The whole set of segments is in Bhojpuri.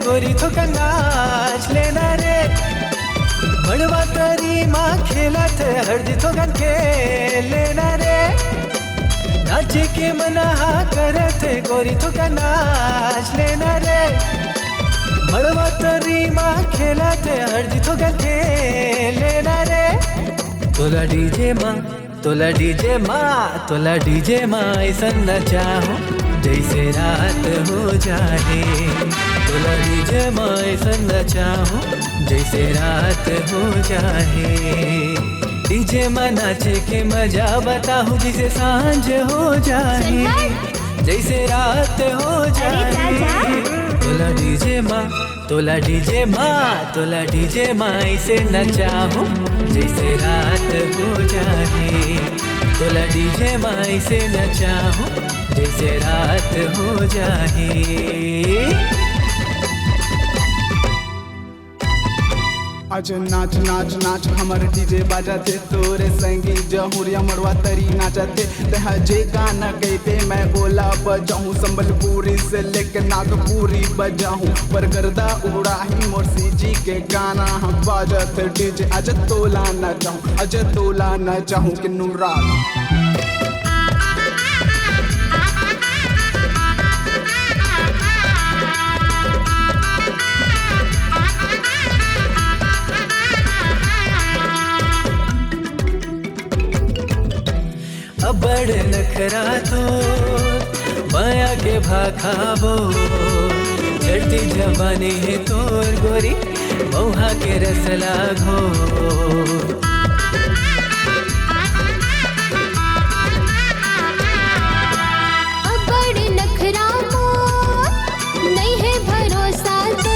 गोरी थोका नाच लेना रे बड़वा तरी माँ खेलत हरदी थोकन खेल लेना रे नाचे के मना करत गोरी थोका नाच लेना रे बड़वा तरी माँ खेलत हरदी थोकन खेल लेना रे तोला डीजे माँ तोला डीजे माँ तोला डीजे माँ ऐसा नचाओ जैसे रात हो जाए तोला डीजे माँ ऐसा नचाओ जैसे रात हो जाए डीजे माँ नाचे के मजा बताओ जैसे सांझ हो जाए जैसे रात हो जाए तोला डीजे माँ तोला डीजे माँ तोला डीजे माँ ऐसे नचाओ जैसे रात हो जाए तोला डीजे माँ ऐसे नचाओ जैसे रात हो जाए आज नाच नाच नाच हमर डीजे बाजाते तोरे संगी जहुरिया मड़वा तरी नाचते तह जे गाना गईते मैं ओला बजाऊं संबलपुरी से लेके नागपुरी बजाऊं पर गर्दा उड़ाही मोरसी जी के गाना हम बाजते डीजे आज तोला न चाहूं कि नूरात बड़ नखरा तो माया के भाखाबो चढ़ती जवानी है तोर गोरी मौहा के रस लागो बड़ नखरा मोर नहीं है भरोसा तो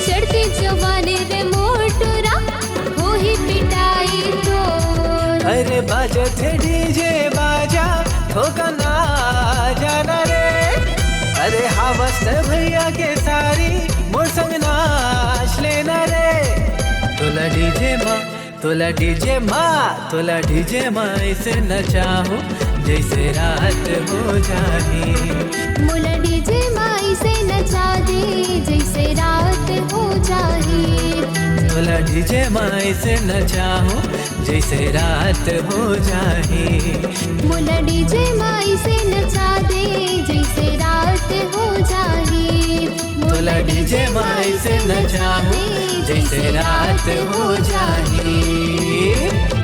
चढ़ती जवानी रे मोटरा हो ही पिटाई तो अरे बाजत है डीजे बाजा ठोका ना जाना रे अरे हाँ मस्त भैया के सारी मोर संग नाच लेना रे तोला डीजे माँ तोला डीजे माँ तोला डीजे माँ ऐसे नचाओ जैसे रात हो जाए मोला डीजे माँ ऐसे नचा दे जैसे रात हो जाए तोला डीजे माँ ऐसे नचाओ जैसे रात हो जाए मोला डीजे माँ ऐसे नचा दे जैसे रात हो जाए तोला डीजे माँ ऐसे नचाओ जैसे रात हो जाए।